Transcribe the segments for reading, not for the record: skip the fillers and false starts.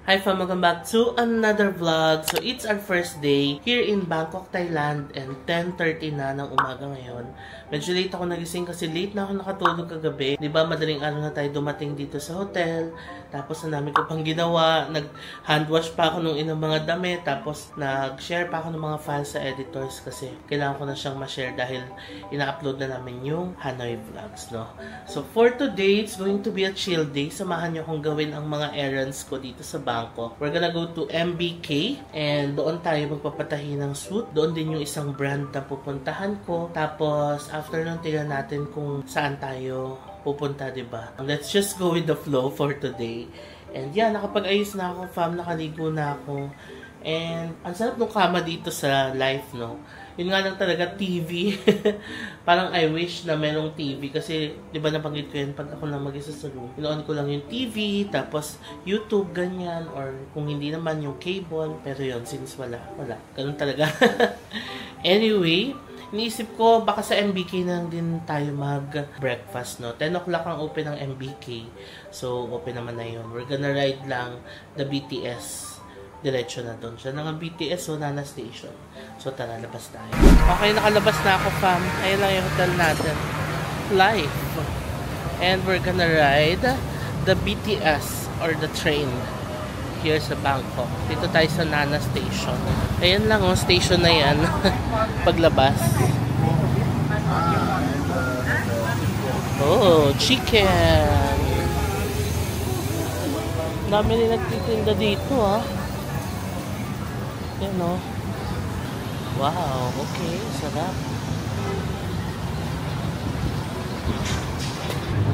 Hi fam, welcome back to another vlog. So it's our first day here in Bangkok, Thailand, and 10:30 na ng umaga ngayon. Medyo late ako nagising kasi late na ako nakatulog kagabi. Diba madaling araw na tayo dumating dito sa hotel. Tapos na namin ko pang ginawa. Nag-handwash pa ako nung inang mga damit. Tapos nag-share pa ako ng mga files sa editors kasi kailangan ko na siyang ma-share dahil ina-upload na namin yung Hanoi vlogs, no? So for today, it's going to be a chill day. Samahan niyo akong gawin ang mga errands ko dito sa Bangkok. We're gonna go to MBK and doon tayo magpapatahi ng suit. Doon din yung isang brand na pupuntahan ko. Tapos after nun, tingnan natin kung saan tayo pupunta, diba? Let's just go with the flow for today. And yeah, nakapag-ayos na ako, fam. Nakaligo na ako. And ang sarap ng kama dito sa life, no? Yun nga lang talaga, TV. Parang I wish na merong TV. Kasi, di ba nabanggit ko yun, pag ako lang mag-isa sa room, inoon ko lang yung TV, tapos YouTube, ganyan. Or kung hindi naman, yung cable. Pero yun, since wala. Ganun talaga. Anyway, iniisip ko, baka sa MBK na din tayo mag-breakfast, no? 10 o'clock ang open ng MBK. So, open naman na yun. We're gonna ride lang the BTS. Diretso na doon siya ng BTS o Nana Station. So, tara, labas tayo. Okay, nakalabas na ako, fam. Ayun lang yung hotel natin. Live. And we're gonna ride the BTS or the train here sa Bangkok. Dito tayo sa Nana Station. Ayan lang, oh, station na yan. Paglabas. Oh, chicken. Dami rin nagtitinda dito, ah. Yan, no? Wow, okay, sarap.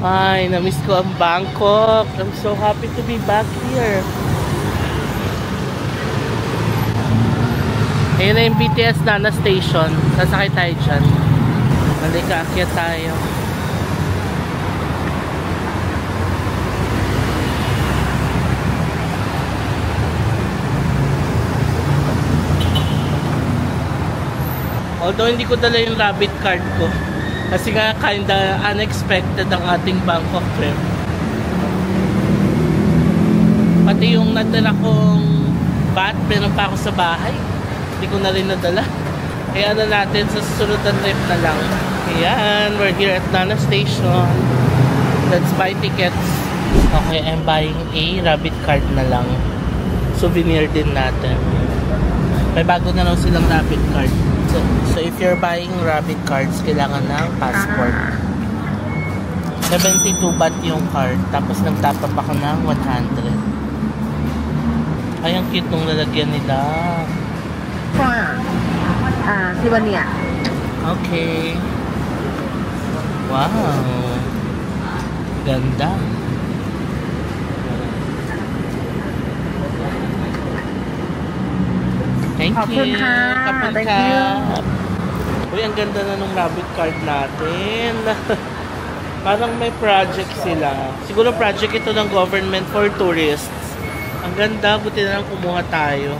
Ay, na-miss ko ang Bangkok. I'm so happy to be back here. Ayun na yung BTS Nana Station. Sasakay tayo dyan. Halika, akyat tayo. Although hindi ko dala yung rabbit card ko. Kasi nga kinda unexpected ang ating Bangkok trip. Pati yung natira kong bat, meron pa ako sa bahay. Hindi ko na rin nadala. Kaya ano natin, sa susunod na trip na lang. Ayan, we're here at Nana Station. Let's buy tickets. Okay, I'm buying a rabbit card na lang. Souvenir din natin. May bago na lang silang rabbit card. So if you're buying rabbit cards, kailangan ng passport. 72 baht yung card. Tapos nag-top up ako ng 100. Ay, ang cute nung lalagyan nila. Si Wania. Okay. Wow. Ganda. Thank you. Kapag Uy, ang ganda na nung rabbit card natin. Parang may project sila. Siguro project ito ng government for tourists. Ang ganda, buti na lang kumuha tayo.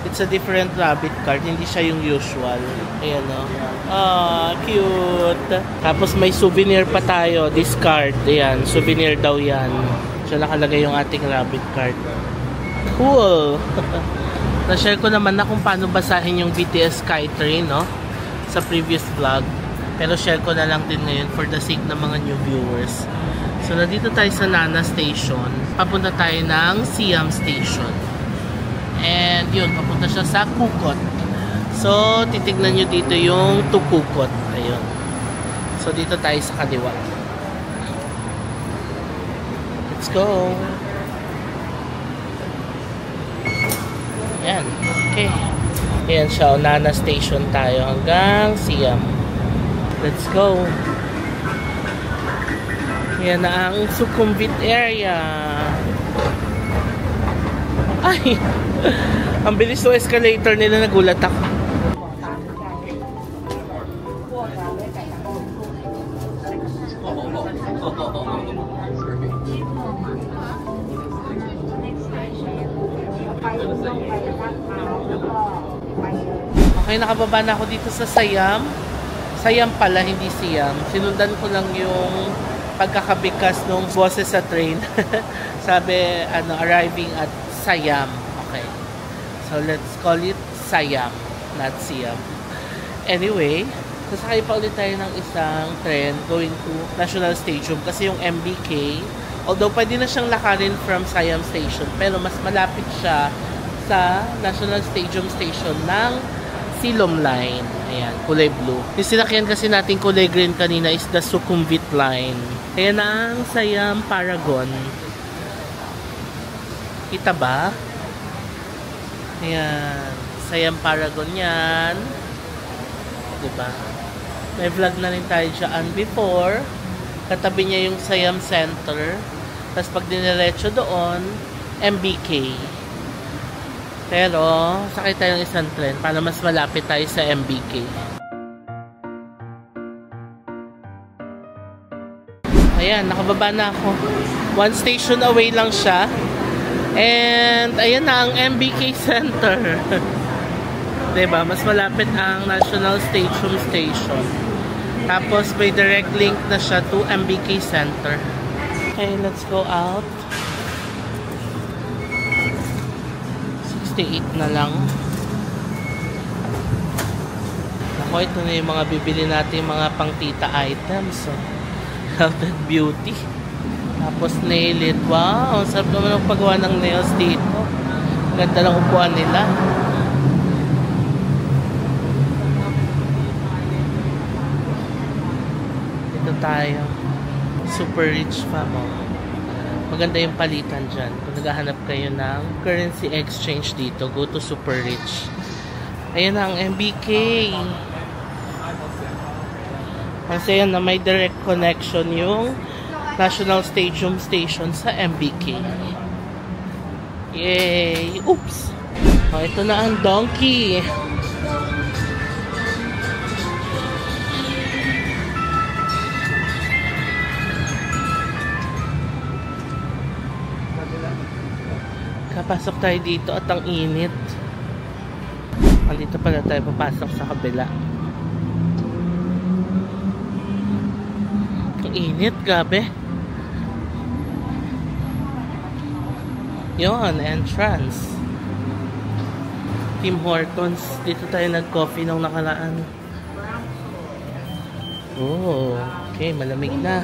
It's a different rabbit card, hindi siya yung usual. Ayan, o. Ah, cute. Tapos may souvenir pa tayo. This card, ayan, souvenir daw yan. So nakalagay yung ating rabbit card. Cool. Na-share ko naman na kung paano basahin yung BTS Skytrain, no? Sa previous vlog. Pero share ko na lang din ngayon for the sake ng mga new viewers. So, nandito tayo sa Nana Station. Papunta tayo ng Siam Station. And yun, papunta siya sa Kukot. So, titignan nyo dito yung Tukukot. Ayun. So, dito tayo sa kaliwa. Let's go! Ayan. Okay. Ayan siya. Nana Station tayo hanggang Siam. Let's go. Ayan na ang Sukhumvit area. Ay! Ang bilis ng escalator nila. Nagulat ako. Okay, nakababa na ako dito sa Siam. Siam pala, hindi Siam. Sinundan ko lang yung pagkakabigkas ng boses sa train. Sabi, arriving at Siam. Okay. So, let's call it Siam, not Siam. Anyway, sasakay pa ulit tayo ng isang tren going to National Stadium kasi yung MBK, although pwede na siyang lakarin from Siam Station, pero mas malapit siya sa National Stadium Station ng Silom Line. Ayan, kulay blue. Yung sinakyan kasi natin kulay green kanina is the Sukhumvit Line. Ayan na ang Siam Paragon. Kita ba? Ayan, Siam Paragon yan. Diba? May vlog na rin tayo dyan before. Katabi niya yung Siam Center. Tapos pag diniretso doon, MBK. Pero, sakay tayo ng isang tren para mas malapit tayo sa MBK. Ayan, nakababa na ako. 1 station away lang siya. And, ayan na ang MBK Center. Diba? Mas malapit ang National Stadium Station. Tapos, may direct link na siya to MBK Center. Okay, let's go out. 68 na lang. Ako, ito na yung mga bibili natin, mga pang-tita items. So, health and beauty. Tapos, nail it. Wow! Ang sarap naman ang paggawa ng nails dito. Ganda lang upuan nila. Tayo. Super rich pa mo. Maganda yung palitan dyan. Kung naghahanap kayo ng currency exchange dito, go to Super Rich. Ayan ang MBK. Kasi yan na may direct connection yung National Stadium Station sa MBK. Yay! Oops! Oh, ito na ang donkey. Kapasok tayo dito at ang init. Dito pala tayo papasok sa kabila. Ang init, gabi. Yon, entrance. Tim Hortons. Dito tayo nag-coffee nung nakaraan. Oh, okay, malamig na.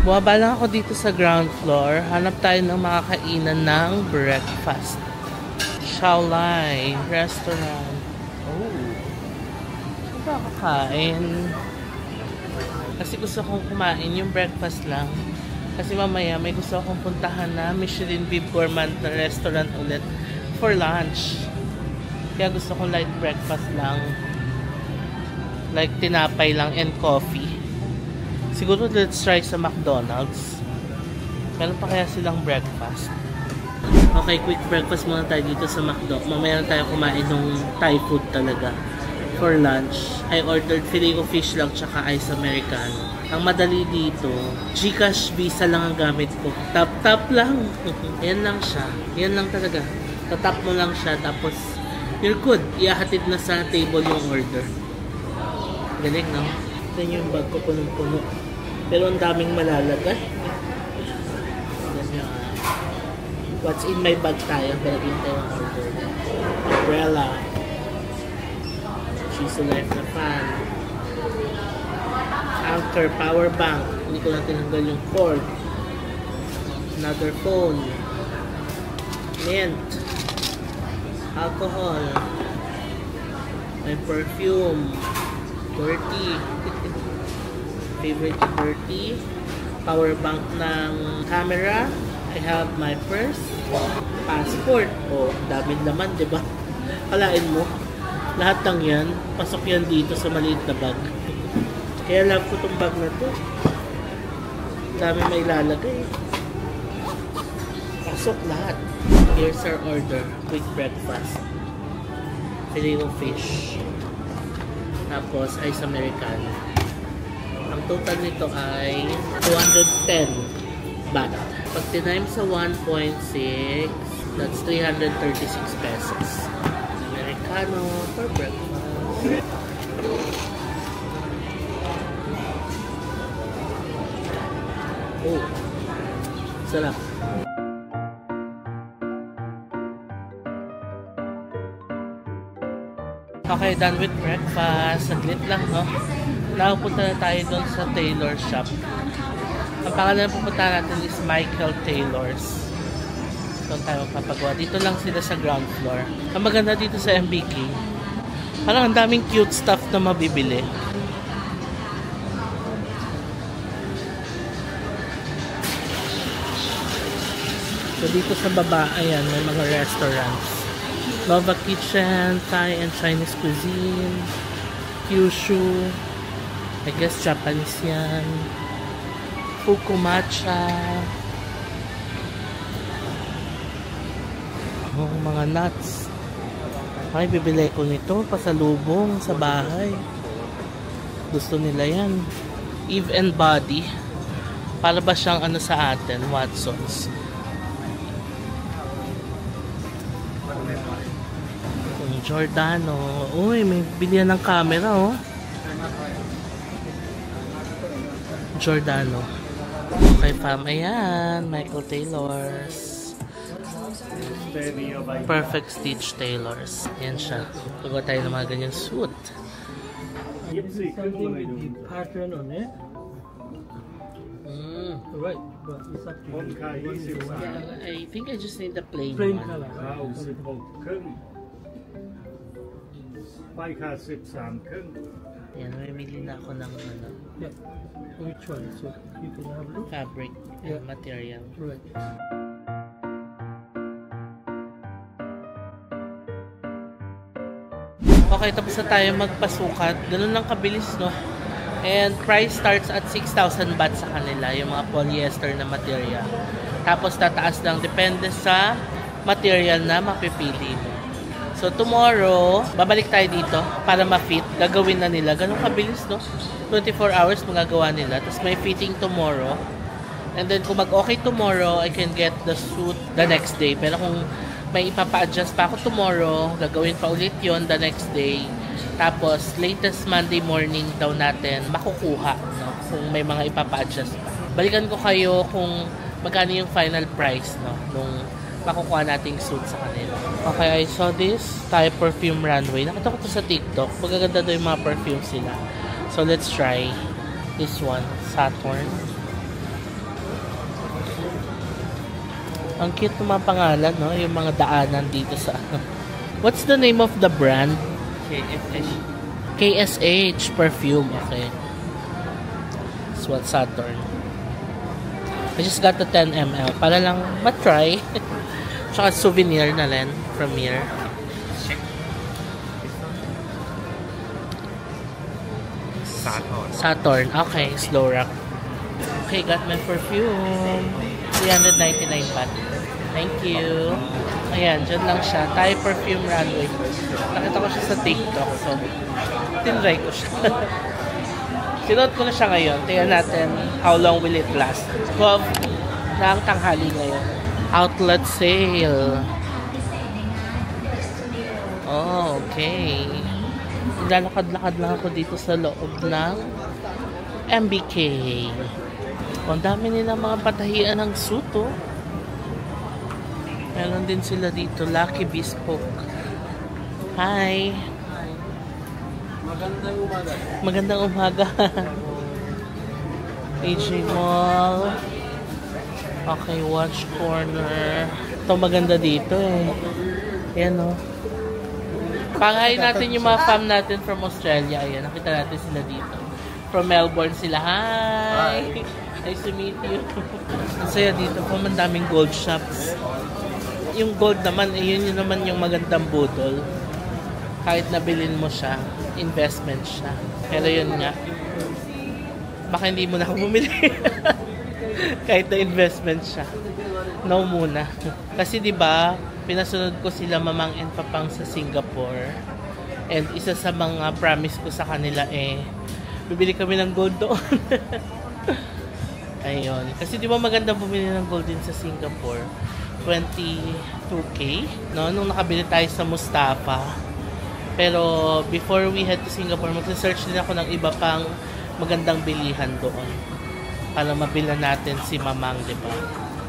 Buwaba lang ako dito sa ground floor. Hanap tayo ng makakainan ng breakfast. Shaolai Restaurant. Oh. Saan ba kakain? Kasi gusto kong kumain yung breakfast lang. Kasi mamaya may gusto akong puntahan na Michelin Bib Gourmand na restaurant ulit for lunch. Kaya gusto kong light breakfast lang. Like tinapay lang and coffee. Siguro let's try sa McDonald's. Meron pa kaya silang breakfast? Okay, quick breakfast muna tayo dito sa McDo. Mamaya na tayo kumain ng Thai food talaga. For lunch, I ordered filet o fish lang tsaka ice americano. Ang madali dito, GCash Visa lang ang gamit ko. Tap lang. Yan lang siya. Yan lang talaga. Tatap mo lang siya tapos you're good. Iahatid na sa table yung order. Galing, no? Ito yung bag ko punong-puno. Pero ang daming malalagay. What's in my bag tayo? Balagin tayo ang order. Umbrella. Cheese life na fan. Anchor, power bank. Hindi ko na tinanggal yung cord. Another phone. Mint. Alcohol. My perfume. Dirty. Favorite dirty. Power bank ng camera. I have my purse. Passport. Oh, dami naman, diba? Kalain mo. Lahat ng yan, pasok yan dito sa maliit na bag. Kaya love ko tong bag na to. Dami may lalagay. Pasok lahat. Here's our order. Quick breakfast. Filet o fish. Tapos ice americano. Ang total nito ay 210 baht. Pag tinimes sa 1.6, that's 336 pesos. Americano for breakfast. Oh, sarap. Okay, done with breakfast. Saglit lang, no? Nakapunta na tayo doon sa tailor shop. Ang pangalan na pupunta natin is Michael Taylors. Doon tayo magpapagawa. Dito lang sila sa ground floor. Ang maganda dito sa MBK, parang ang daming cute stuff na mabibili. So dito sa baba, ayan, may mga restaurants. Nova Kitchen, Thai and Chinese cuisine, Kyushu, I guess Japanese yan, Fuku Matcha, oh, mga nuts. Ay, bibili ko nito, pasalubong sa bahay. Gusto nila yan. Eve and Body. Para ba siyang ano sa atin, Watsons. Giordano. Uy, may bilihan ng camera, oh. Giordano. Okay, fam. Ayan, Michael Taylors. Perfect Stitch Taylors. Ayan siya. Pagawa tayo ng mga ganyang suit. Something with the pattern on it. Right, but it's up to you. I think I just need the plain Plain one. color. ไปค่ะ13 ครึ่ง Ayan, mamili na ako ng ano, Yeah. Which one? So you can have a look. fabric and Yeah. material. Right. Okay, tapos na tayo magpasukat. Ganun lang kabilis, no? And price starts at 6,000 baht sa kanila, yung mga polyester na material. Tapos tataas lang, depende sa material na mapipili mo. So tomorrow, babalik tayo dito para ma-fit. Gagawin na nila. Ganun kabilis, no? 24 hours magagawa nila. Tapos may fitting tomorrow. And then kung mag-okay tomorrow, I can get the suit the next day. Pero kung may ipapa-adjust pa ako tomorrow, gagawin pa ulit yon the next day. Tapos latest Monday morning daw natin makukuha, no? Kung may mga ipapa-adjust pa. Balikan ko kayo kung magkano yung final price, no? Nung makukuha nating suit sa kanila. Okay, I saw this Thai perfume runway. Nakita ko to sa TikTok. Magaganda daw yung mga perfume sila. So let's try this one, Saturn. Ang cute ng mga pangalan, no? Yung mga daanan dito sa What's the name of the brand? KFH. KSH perfume. Okay. This one, Saturn. I just got the 10 ml para lang matry. Tsaka souvenir na rin from here. Saturn. Okay, slow rock. Okay, got my perfume. 399 baht. Thank you. Ayan, dyan lang siya. Thai perfume runway. Nakita ko siya sa TikTok. So, tinry ko siya. Sinuot ko na siya ngayon. Tingnan natin how long will it last. 12 na ang tanghali ngayon. Outlet sale. Oh, okay. Lalakad-lakad lang ako dito sa loob ng MBK. Ang dami nilang mga patahian ng suit, oh. Meron din sila dito, Lucky Bespoke. Hi! Magandang umaga. Magandang umaga. AJ Mall. Okay, Watch Corner. Ito maganda dito eh. Ayan o. Panghayin natin yung mga fam natin from Australia. Ayan, nakita natin sila dito. From Melbourne sila. Hi! Nice to meet you. Ang saya dito po, mandaming gold shops. Yung gold naman, yun naman yung magandang budol. Kahit nabilin mo siya, investment siya. Pero yun nga, baka hindi mo na ako bumili. Kahit na investment siya. No muna. Kasi 'di ba, pinasunod ko sila Mamang and Papang sa Singapore. And isa sa mga promise ko sa kanila bibili kami ng gold doon. Ayun. Kasi 'di ba maganda bumili ng gold din sa Singapore? 22K, no? Nung nakabili tayo sa Mustafa. Pero before we head to Singapore, mag-search din ako ng iba pang magandang bilihan doon. Para mabilan natin si Mamang, di ba?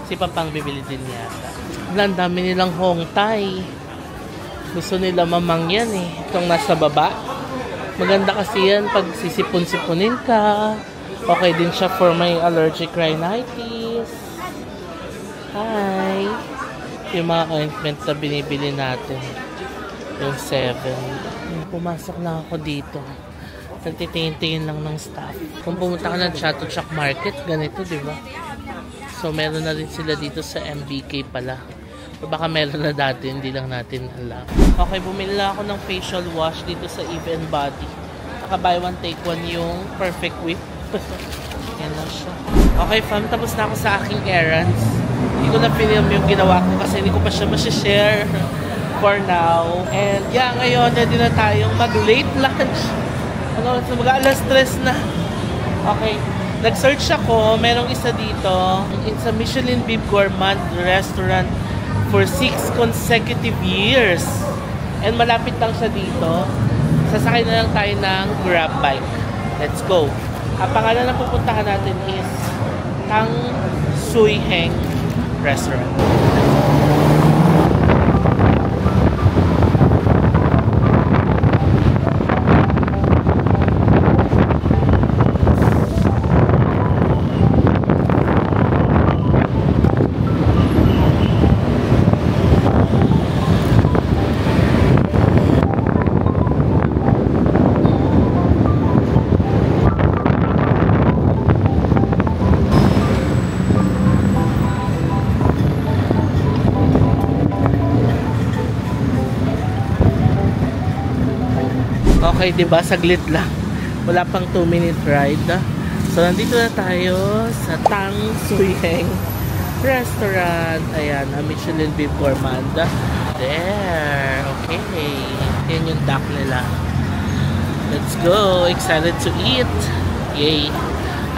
Si Papang bibili din yata. Ang dami nilang Hong Thai. Gusto nila mamang yan eh. Itong nasa baba. Maganda kasi yan pag sisipon-sipunin ka. Okay din siya for my allergic rhinitis. Hi! Yung mga ointment na binibili natin. Yung 7. Pumasok na ako dito. Nagtitingin-tingin lang ng staff. Kung pumunta ka ng Chato Chak Market, ganito, di ba? So, meron na rin sila dito sa MBK pala. O baka meron na dati, hindi lang natin alam. Okay, bumili lang ako ng facial wash dito sa Eve & Body. Naka buy one take one yung Perfect Whip. Yan lang siya. Okay, fam, tapos na ako sa aking errands. Hindi ko na film yung ginawa ko kasi hindi ko pa siya masishare for now. And yeah, ngayon, ready na tayong mag-late lunch. Ano, so mag-alas 3 na. Okay. Nag-search ako, merong isa dito. It's a Michelin Beef Gourmand restaurant for 6 consecutive years. And malapit lang siya dito. Sasakay na lang tayo ng Grab bike. Let's go. Ang pangalan na pupuntahan natin is Tang Sui Heng Restaurant. Okay, diba? Saglit lang. Wala pang 2-minute ride. So, nandito na tayo sa Tang Sui Heng Restaurant. Ayan, Michelin Beef Gourmand. There. Okay. Yan yung duck nila. Let's go. Excited to eat. Yay.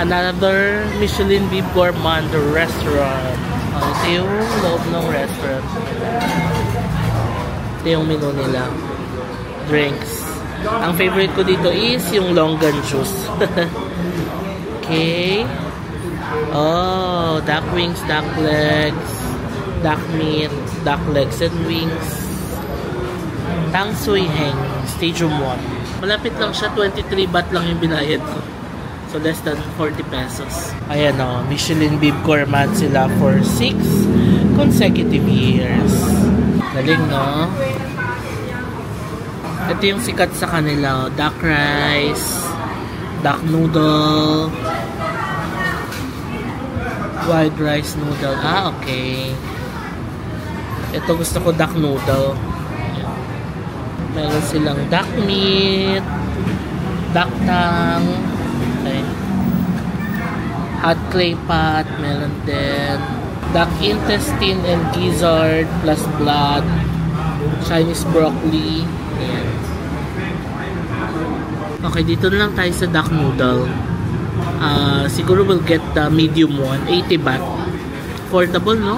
Another Michelin Beef Gourmand restaurant. Ito yung loob ng restaurant. Ito yung menu nila. Drinks. Ang favorite ko dito is yung longan juice. Okay. Oh, duck wings, duck legs, duck meat, duck legs and wings. Tang Sui Heng, Stadium 1. Malapit lang siya, 23 baht lang yung binayad ko. So less than 40 pesos. Ayan o, Michelin Beef Gourmand sila for 6 consecutive years. Galing, no? Ito yung sikat sa kanila. Duck rice, duck noodle, white rice noodle. Ah, okay. Ito gusto ko duck noodle. Meron silang duck meat, duck tongue, okay. Hot clay pot, meron din. Duck intestine and gizzard plus blood, Chinese broccoli. Ayan. Okay, dito na lang tayo sa duck noodle. Siguro we'll get the medium one, 80 baht. Affordable, no?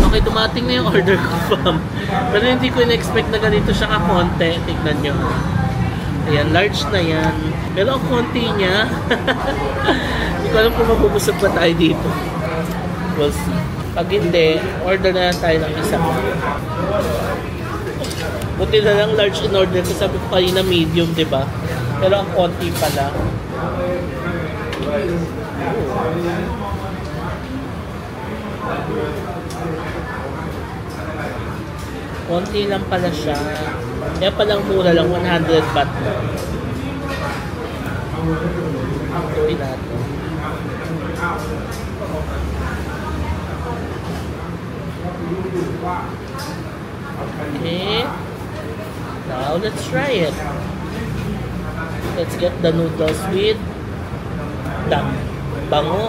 Okay, dumating na yung order ko, fam. Pero hindi ko in-expect na ganito siya ka-konti. Tignan nyo. Ayan, large na yan. Pero ang konti niya, hindi ko alam kung mabubusog pa tayo dito. We'll see. Pag hindi, order na lang tayo ng isa. Buti na lang large in order ko. Sabi ko kanina medium, diba? Pero ang konti pala. Konti lang pala siya. Kaya palang mura lang, 100 baht. Tuloy natin. Okay. Now let's try it. Let's get the noodles with duck. Bango.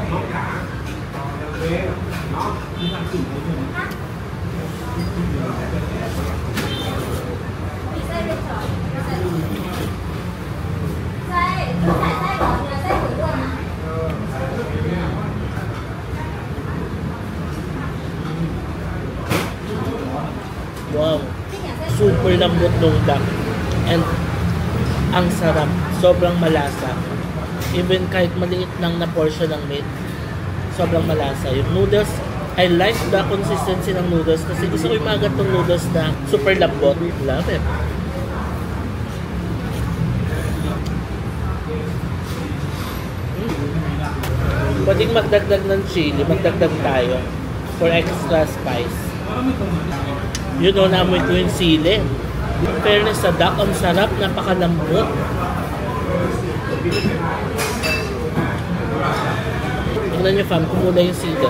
Wow. Super lambot ng duck. And ang sarap. Sobrang malasa. Even kahit maliit lang na portion ng meat, sobrang malasa. Yung noodles, I like the consistency ng noodles kasi gusto ko yung mga gatong noodles na super lambot. Love it. Pwedeng magdagdag ng chili, magdagdag tayo for extra spice. Yun o, naamoy ko yung sili. Fairness sa duck, ang sarap, napakalambot. Tingnan nyo fam, kumula yung sili.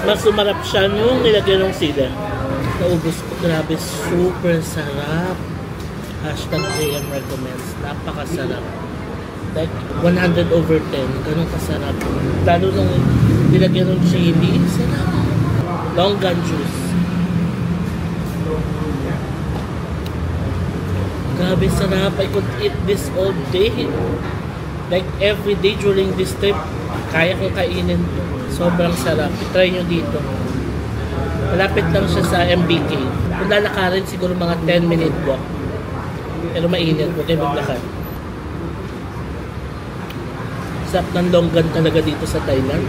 Mas sumarap siya nung nilagyan ng sili. Naubos ko, grabe, super sarap. Hashtag JM recommends, napakasarap. Like 100 over 10, ganun kasarap. Lalo nung nilagyan ng chili, sarap. Longan juice. Grabe sarap, I could eat this all day. Like every day during this trip, kaya kong kainin. Sobrang sarap. I-try nyo dito. Malapit lang siya sa MBK. Kung lalakarin, siguro mga 10-minute walk. Pero mainit, huwag kayo maglakad. Sarap ng longgan talaga dito sa Thailand.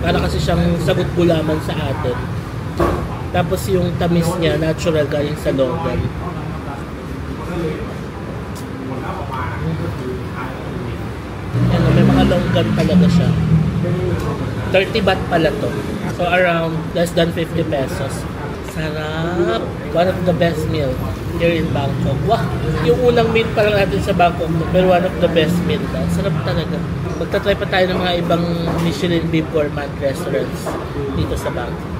Para kasi siyang sagot gulaman sa atin. Tapos yung tamis niya, natural galing sa longgan. Ano, may mga longgan talaga siya. 30 baht pala to. So around less than 50 pesos. Sarap! One of the best meal here in Bangkok. Wow! Yung unang meal pa lang natin sa Bangkok, pero one of the best meal. Sarap talaga. Magta-try pa tayo ng mga ibang Michelin before month restaurants dito sa Bangkok.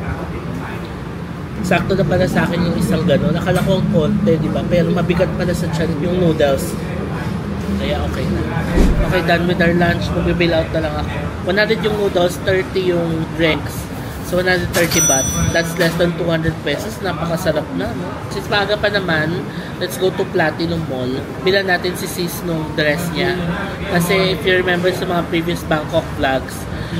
Sakto na pala sa akin yung isang gano'n. Nakala ko ang konti, di ba? Pero mabigat pala sa tiyan yung noodles. Kaya okay na. Okay, done with our lunch. Mag-bill out na lang ako. 100 yung noodles, 30 yung drinks. So 130 baht. That's less than 200 pesos. Napakasarap na, no? Since maaga pa naman, let's go to Platinum Mall. Bilan natin si sis nung dress niya. Kasi if you remember sa mga previous Bangkok vlogs,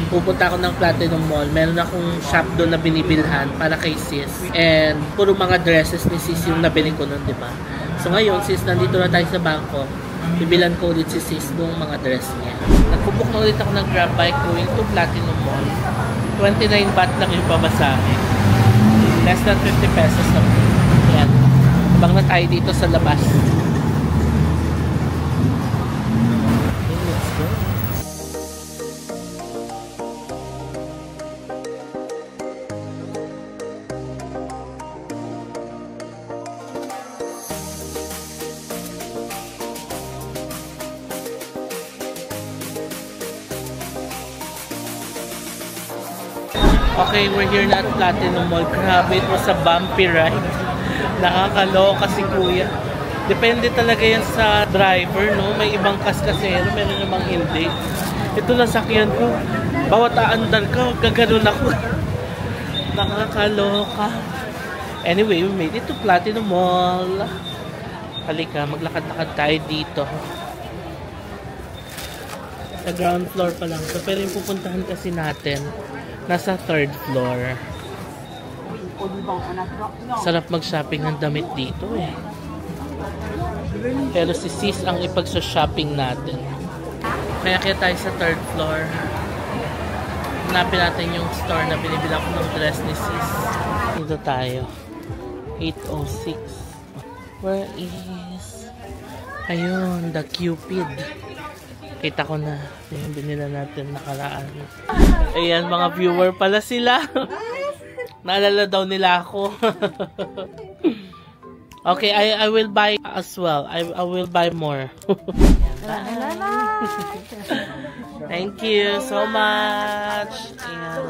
pupunta ako ng Platinum Mall. Meron akong shop doon na binibilhan para kay sis. And puro mga dresses ni sis yung nabili ko nun, di ba? So ngayon, sis, nandito na tayo sa Bangkok. Bibilan ko ulit si sis nung mga dress niya. Nagpupok na ulit ako ng grab bike going to Platinum Mall. 29 baht lang yung pamasahe. Less than 50 pesos na po. Yan. Abang na tayo dito sa labas. Okay, let's go. Okay, we're here na at Platinum Mall. Grabe, it was a bumpy ride. Nakakaloka si kuya. Depende talaga yan sa driver, no? May ibang kaskasero, meron namang hindi. Ito na sakyan ko. Bawat aandar ka, gaganon ako. Nakakaloka. Anyway, we made it to Platinum Mall. Halika, maglakad-lakad tayo dito. Sa ground floor pa lang. So, pero yung pupuntahan kasi natin, nasa 3rd floor. Sarap mag-shopping ng damit dito eh. Pero si sis ang ipagsa-shopping natin. Kaya tayo sa 3rd floor. Hanapin natin yung store na binibilang ko ng dress ni sis. Dito tayo. 806. Where is... Ayun, the Cupid. Kita ko na yung binila natin nakaraan. Ayan, mga viewer pala sila. Naalala daw nila ako. Okay, I will buy as well. I will buy more. Thank you so much. Ayan.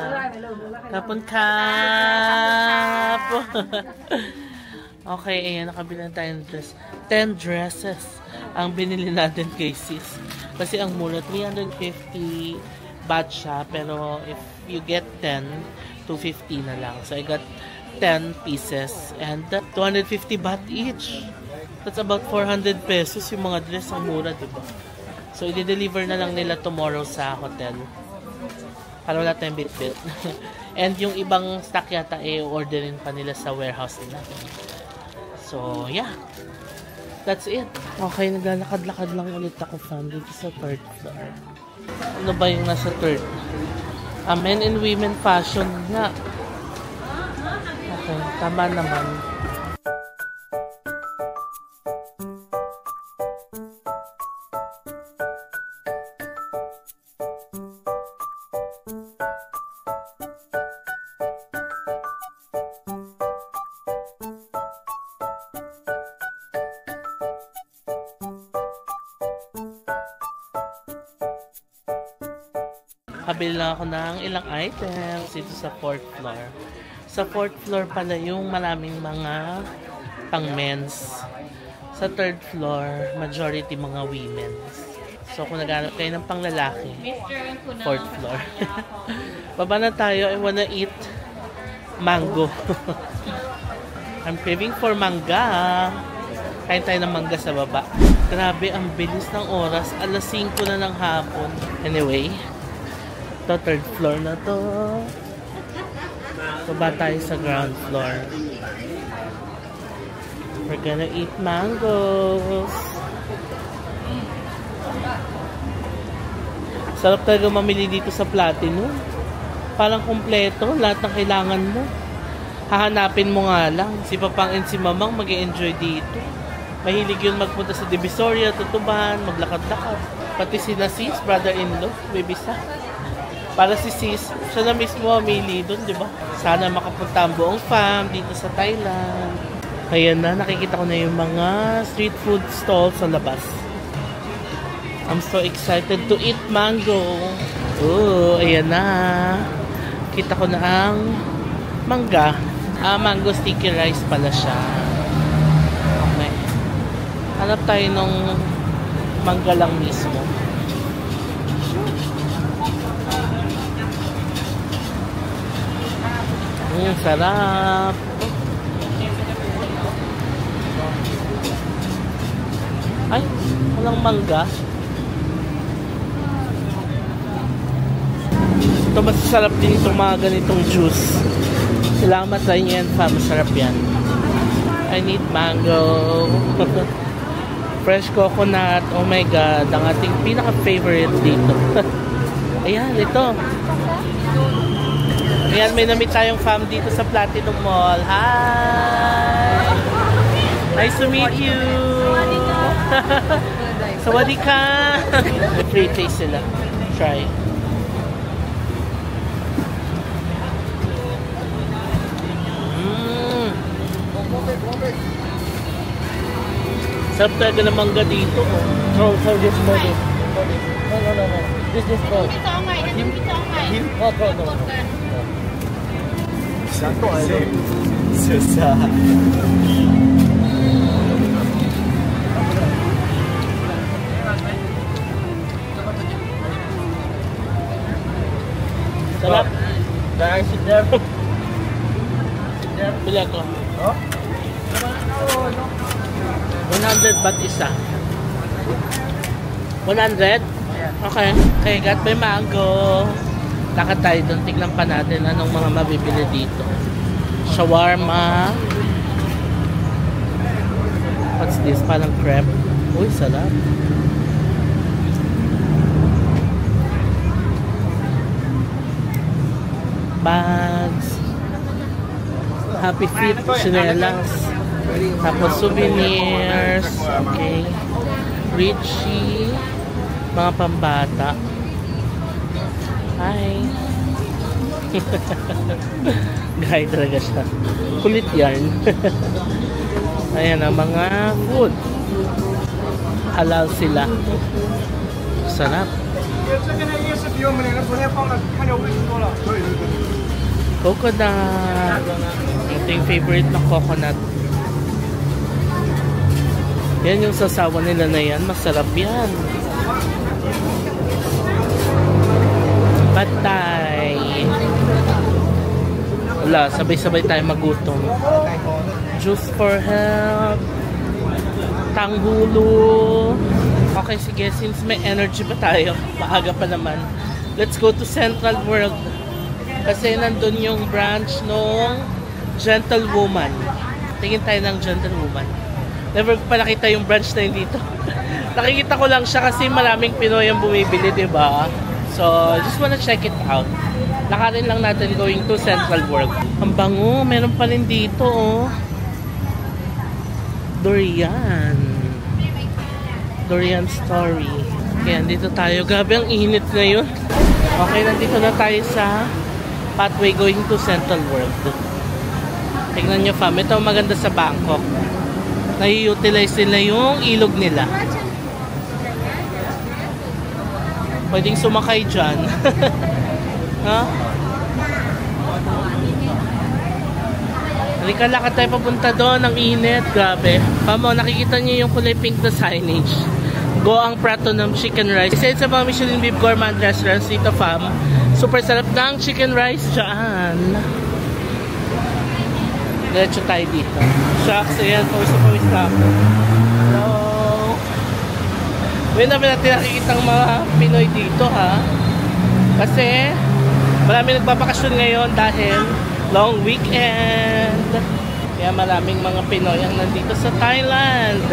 Kapon kap. Okay, ayan, nakabilan tayo ng dress. 10 dresses ang binili natin kay sis. Kasi ang mura, 350 baht siya. Pero if you get 10, 250 na lang. So I got 10 pieces and 250 baht each. That's about 400 pesos yung mga dress. Ang mura, diba? So i-deliver na lang nila tomorrow sa hotel. Para wala tayong bit-bit. And yung ibang stock yata, orderin pa nila sa warehouse nila. So, yeah. That's it. Okay, naglalakad-lakad lang ulit ako, fam, dito sa 3rd floor. Ano ba yung nasa 3rd? Men and women fashion nga. Okay, tama naman. Kabili lang ako ng ilang items dito sa 4th floor. Sa 4th floor pala yung maraming mga pang men's. Sa 3rd floor, majority mga women's. So kung naghanap kayo ng pang lalaki, 4th floor. Baba na tayo. I wanna eat mango. I'm craving for mangga. Kain tayo ng mangga sa baba. Grabe, ang bilis ng oras. Alas 5 na ng hapon. Anyway, ito, 3rd floor na to. Baba tayo sa ground floor. We're gonna eat mangoes. Sarap talaga mamili dito sa Platinum. Parang kumpleto, lahat ng kailangan mo. Hahanapin mo nga lang. Si Papang and si Mamang mag-e-enjoy dito. Mahilig yun magpunta sa Divisoria, Tutuban, maglakad-lakad. Pati si Sis, brother-in-law, baby sa. Para si Sis, siya na mismo mamili doon, di ba? Sana makapunta ang buong fam dito sa Thailand. Ayan na, nakikita ko na yung mga street food stalls sa labas. I'm so excited to eat mango. Oh, ayan na. Kita ko na ang mangga. Mango sticky rice pala siya. Okay. Hanap tayo ng mangga lang mismo. Sarap. Ay, walang mangga. Ito masasarap din itong mga ganitong juice. Kailangan matry yan, fam. Masarap yan. I need mango. Fresh coconut. Oh my God. Ang ating pinaka-favorite dito. Ayan, ito. Ayan, may namit tayong fam dito sa Platinum Mall. Hi! Nice to meet you! Sawadee ka! Free taste sila. Try. Sarap talaga ng mangga dito. So this body. No. This body. No. Satu aja. Susah. Sarap. Can I sit there? Bili ako. Oh? 100 baht isa. 100? Okay. Okay, got my mango. Lakad tayo doon. Tignan pa natin anong mga mabibili dito. Shawarma. What's this? Parang crepe. Uy, sarap. Bags. Happy Feet. Chinelas. Tapos souvenirs. Okay. Richie. Mga pambata. Hi. Gaya talaga siya. Kulit yarn. Ayan ang mga food. Halal sila. Sarap. Coconut. Ito yung favorite na coconut. Yan yung sasawa nila na yan. Masarap yan. Patay. Wala, sabay-sabay tayo magutom. Juice for health. Tanghulo. Okay, sige. Since may energy pa tayo, maaga pa naman. Let's go to Central World. Kasi nandun yung branch nung Gentlewoman. Tingin tayo ng gentlewoman. Never pa nakita yung branch na yun dito. Nakikita ko lang siya kasi maraming Pinoy ang bumibili, diba? So, just wanna check it out. Lakarin lang natin going to Central World. Ang bango, meron pa rin dito, oh. Durian. Durian Story. Ayan, dito tayo. Grabe, ang init ngayon. Okay, nandito na tayo sa pathway going to Central World. Tignan nyo, fam. Ito maganda sa Bangkok. Nai-utilize nila yung ilog nila. Pwedeng sumakay dyan. Ha? Halika, lakad tayo papunta doon. Ang init. Grabe. Pamo, nakikita niyo yung kulay pink na signage. Go ang prato ng chicken rice. Isa sa mga Michelin Beef Gourmand restaurants dito, fam. Super sarap ng chicken rice dyan. Diretso tayo dito. Shucks, ayan. Pawis na ako. Hello. May naman natin nakikita ang mga Pinoy dito, ha. Kasi marami nagbabakasyon ngayon dahil long weekend. Kaya maraming mga Pinoy ang nandito sa Thailand.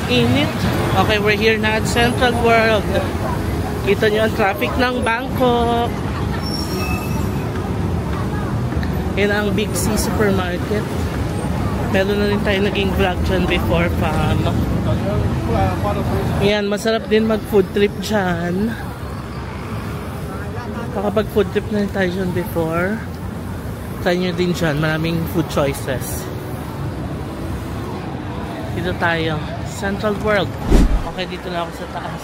Init. Okay, we're here na at Central World. Kita nyo ang traffic ng Bangkok. Yan ang Big C Supermarket. Meron na rin tayo naging vlog dyan before, fam. Yan, masarap din mag food trip dyan. Kapag food trip na rin tayo dyan before, try nyo din dyan. Maraming food choices. Dito tayo. Central World. Okay, dito na ako sa taas.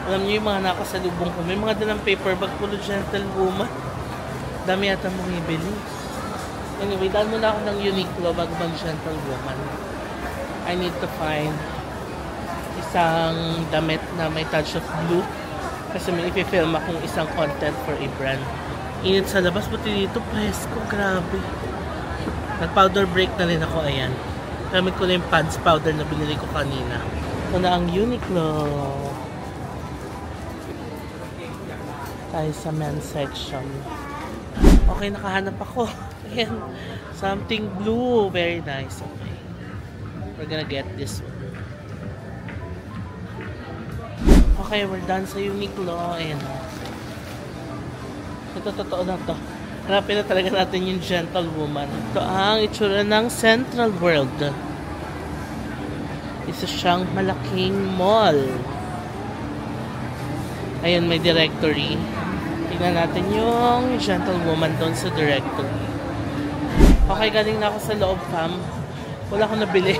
Alam nyo yung mga nakasalubong ko. May mga dalang paper bag full of gentlewoman. Dami yata mong ibili. Anyway, dahil muna ako ng Uniqlo bago bang gentlewoman. I need to find isang damit na may touch of blue. Kasi may ipifilm akong isang content for a brand. Init sa labas, pati dito presko, grabe. Nag-powder break na rin ako, ayan. Gamit ko na yung pants powder na binili ko kanina. Ito na ang Uniqlo. Tayo sa men's section. Okay, nakahanap ako. Ayan. Something blue. Very nice. Okay. We're gonna get this one. Okay, we're done sa Uniqlo. Ayan. Ito, totoo na to. Hanapin na talaga natin yung gentlewoman. Ito ang itsura ng Central World. Isa siyang malaking mall. Ayan, may directory. Tingnan natin yung gentlewoman doon sa directory. Okay, galing na ako sa loob, fam. Wala akong nabili.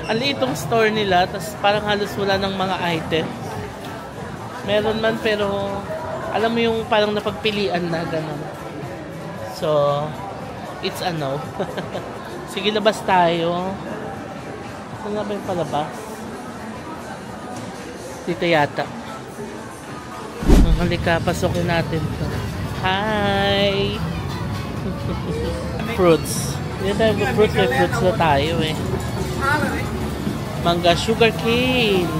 Ang liit itong store nila, tas parang halos wala ng mga item. Meron man, pero alam mo yung parang napagpilian na gano'n. So, it's a no. Sige, labas tayo. Saan nga ba yung palabas? Dito yata. Halika, pasukin natin to. Hi! Fruits. Hindi tayo fruits. May fruits na tayo eh. Manga sugar cane.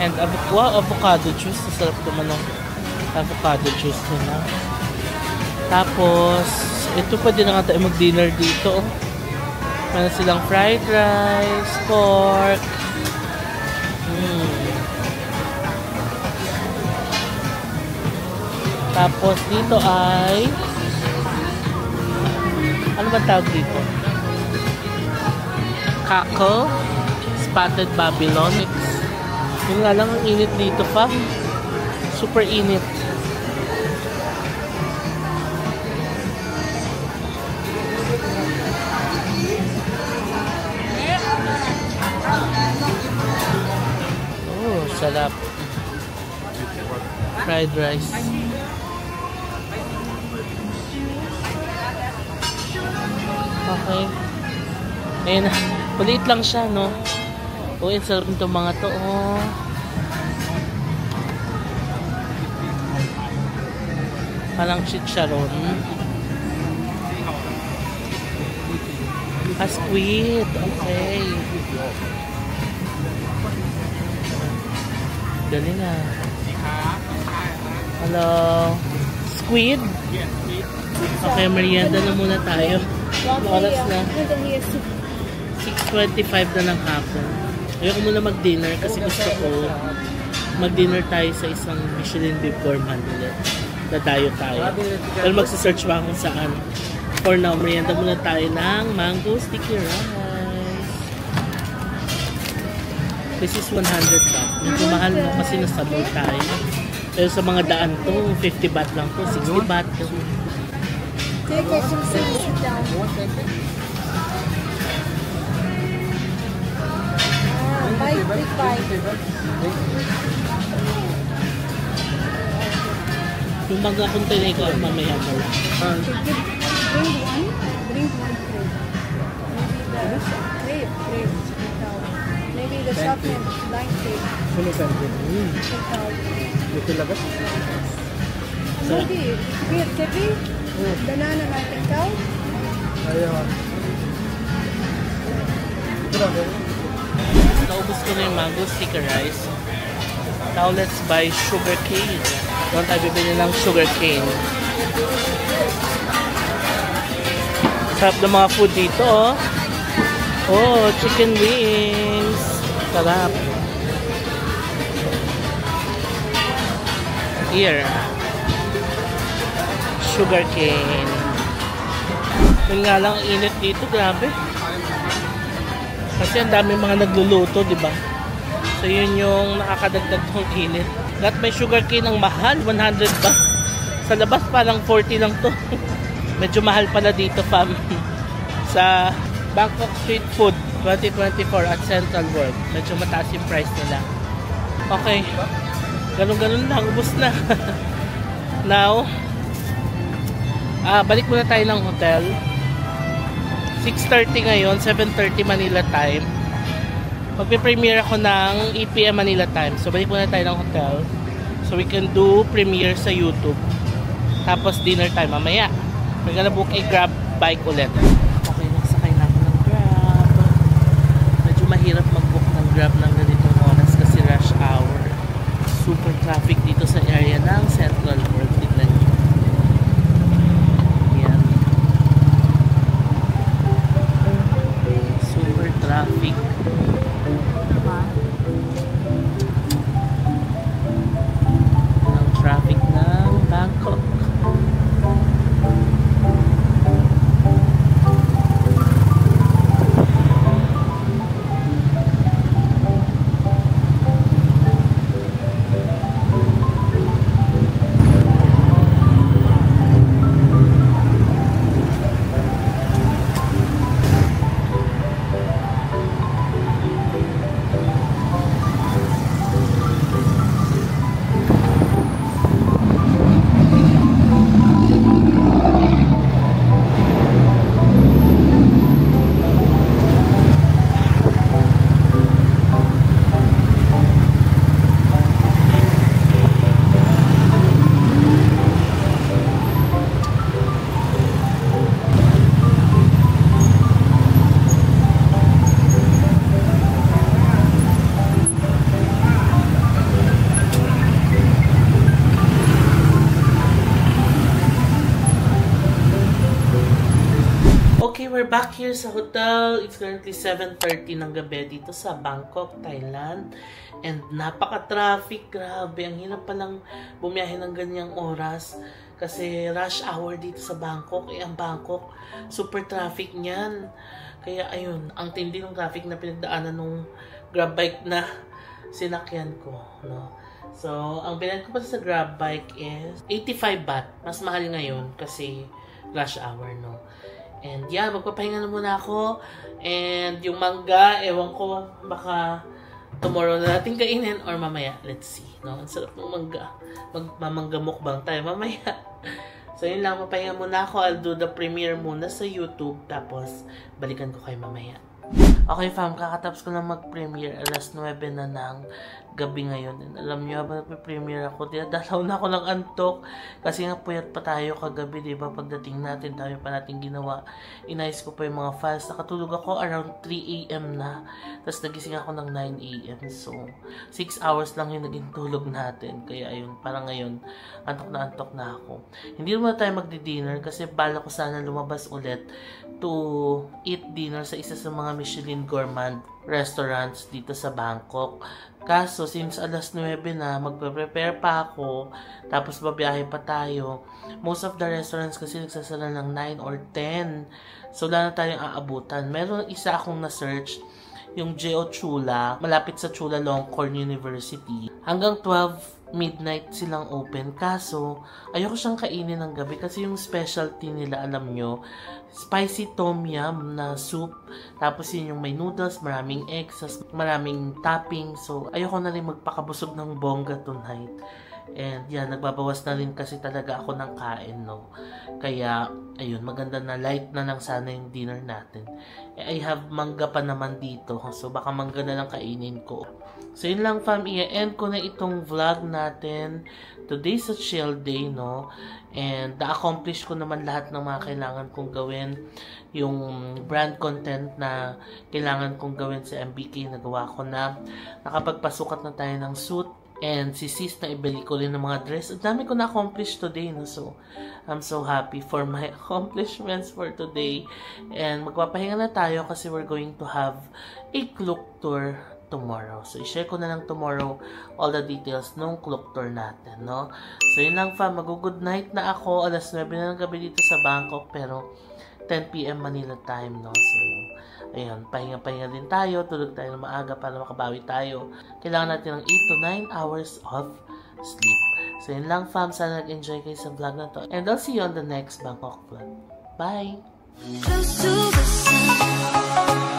And avocado juice. Sarap naman ng avocado juice nila. Tapos, ito pwede na nga tayo mag-dinner dito. Meron silang fried rice, pork. Tapos, dito ay ano ba tawag dito? Kako, spotted Babylon. Yun nga lang ang init dito pa. Super init. Oh, sarap. Fried rice. Okay. Ayun na. Maliit lang siya, no? Oh, yung sarap nito mga to, oh. Parang chicharon. Squid. Okay. Dali na. Hello. Squid? Okay, merienda na muna tayo. Oras na. 6:25 na ng hapon. Ayoko muna mag-dinner kasi gusto ko mag-dinner tayo sa isang Michelin Beef Gourmand ulit. Dadayo tayo. Pero magsisearch pa kung saan. For now, merienda muna tayo ng mango sticky rice. This is 100 baht. Medyo mahal mo kasi nasa mall tayo. Pero sa mga daan to, 50 baht lang to, 60 baht to. Take it some sit down. Bite, big bite. Yung mga container ko, mamaya mo lang. Bring one crate. Maybe the crate. Maybe the chocolate line crate. Ito labas? Maybe. Here, Kepi. Banana natin ikaw. Ayun. Naubos ko na yung mango sticky rice. Now let's buy sugar cane. Doon tayo bibili ng sugar cane. Sarap ng mga food dito, oh. Oh, chicken wings. Sarap. Here. Sugar cane. Yun nga lang, init dito. Grabe. Kasi ang dami mga nagluluto, di ba? So, yun yung nakakadagdag ng init. Lahat may sugar cane ang mahal, 100 ba? Sa labas parang 40 lang to. Medyo mahal pala dito, fam. Sa Bangkok Street Food 2024 at Central World. Medyo mataas yung price nila. Okay. Ganun-ganun lang. Ubus na. Now, balik muna tayo ng hotel. 6:30 ngayon, 7:30 Manila time. Magpe-premiere ako ng 8 PM Manila time. So, balik muna tayo ng hotel. So, we can do premiere sa YouTube. Tapos, dinner time mamaya. We're gonna book a Grab bike ulit. Okay, nagsakay na ako ng Grab. Medyo mahirap mag-book ng Grab ng ganitong oras kasi rush hour. Super traffic dito sa area ng Central World. Tignan nyo. Yan. Super traffic. Ang traffic ng Bangkok. Okay, we're back here sa hotel. It's currently 7:30 ng gabi dito sa Bangkok, Thailand. And napaka-traffic. Grabe, ang hirap palang bumiyahe ng ganyang oras. Kasi rush hour dito sa Bangkok. Ang Bangkok, super traffic niyan. Kaya ayun, ang tindi ng traffic na pinagdaanan nung grab bike na sinakyan ko. No? So, ang binayad ko pa sa grab bike is 85 baht. Mas mahal ngayon kasi rush hour, no? And yeah, magpapahinga na muna ako. And yung mangga, ewan ko, baka tomorrow na natin kainin or mamaya. Let's see. No? Ang sarap ng mangga. Magmamangga mukbang tayo mamaya. So yun lang, mapahinga muna ako. I'll do the premiere muna sa YouTube. Tapos, balikan ko kayo mamaya. Okay fam, kakatapos ko lang mag-premiere. Alas 9 na ng gabi ngayon. And alam nyo, habang nag-premiere ako, dinadalaw na ako ng antok. Kasi nga puyat pa tayo kagabi, diba? Pagdating natin, tayo pa natin ginawa. Inayos ko pa yung mga files. Nakatulog ako around 3 AM na. Tapos nagising ako ng 9 AM. So, 6 hours lang yung naging tulog natin. Kaya ayun, parang ngayon, antok na ako. Hindi naman tayo magdi-dinner kasi bala ko sana lumabas ulit to eat dinner sa isa sa mga Michelin Gourmand restaurants dito sa Bangkok. Kaso, since alas 9 na, magpe-prepare pa ako, tapos babiyahe pa tayo. Most of the restaurants kasi nagsasara ng 9 or 10. So, wala na tayong aabutan. Meron isa akong na-search, yung Geo Chula, malapit sa Chula Longkorn University. Hanggang 12 midnight silang open. Kaso, ayoko siyang kainin ng gabi kasi yung specialty nila, alam nyo, spicy tom yum na soup. Tapos yun yung may noodles, maraming eggs, maraming topping. So, ayoko na rin magpakabusog ng bongga tonight. And yan, nagbabawas na rin kasi talaga ako ng kain, no? Kaya, ayun, maganda na light na lang sana yung dinner natin. I have mangga pa naman dito. So, baka mangga na lang kainin ko. So, yun lang fam, i-end ko na itong vlog natin. Today's a chill day, no? And na-accomplish ko naman lahat ng mga kailangan kong gawin. Yung brand content na kailangan kong gawin sa MBK, nagawa ko na. Nakapagpasukat na tayo ng suit. And si sis na ibili ko rin ng mga dress. Ang dami ko na-accomplish today, no? So, I'm so happy for my accomplishments for today. And magpapahinga na tayo kasi we're going to have a Klook tour tomorrow. So, i-share ko na lang tomorrow all the details nung Klook tour natin, no? So, yun lang fam. Mag-good night na ako. Alas 9 na ng gabi dito sa Bangkok. Pero, 10 PM Manila time, no? So, ayun, pahinga-pahinga din tayo. Tulog tayo na maaga para makabawi tayo. Kailangan natin ng 8 to 9 hours of sleep. So, yun lang fam. Sana nag-enjoy kayo sa vlog na to. And I'll see you on the next Bangkok vlog. Bye! Close to the sun.